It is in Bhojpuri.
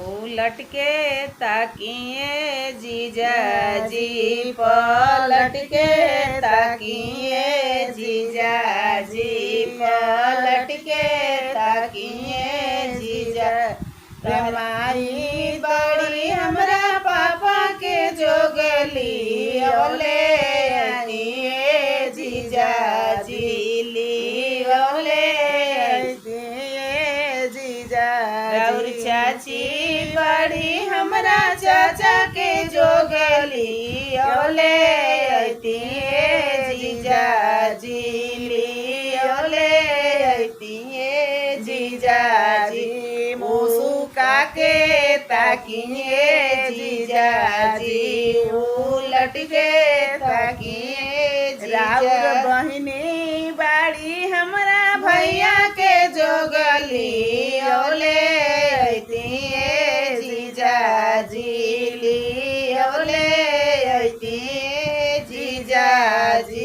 उलट के ताकिए जीजाजी पलट के ताकिए जीजाजी पलट के ताकिए जीजा रमाई बड़ी हमरा पापा के जोगली ओले आनिए जीजाजी ली ओले और चाची बड़ी हमरा चाचा के जोगली ओले जीजाजी ली ओले जीजाजी मुसुका के ताकिए जीजाजी उलट के ताकिए राउर बहिनी बाड़ी हमरा भैया के जोगली ओले जीजाजी ली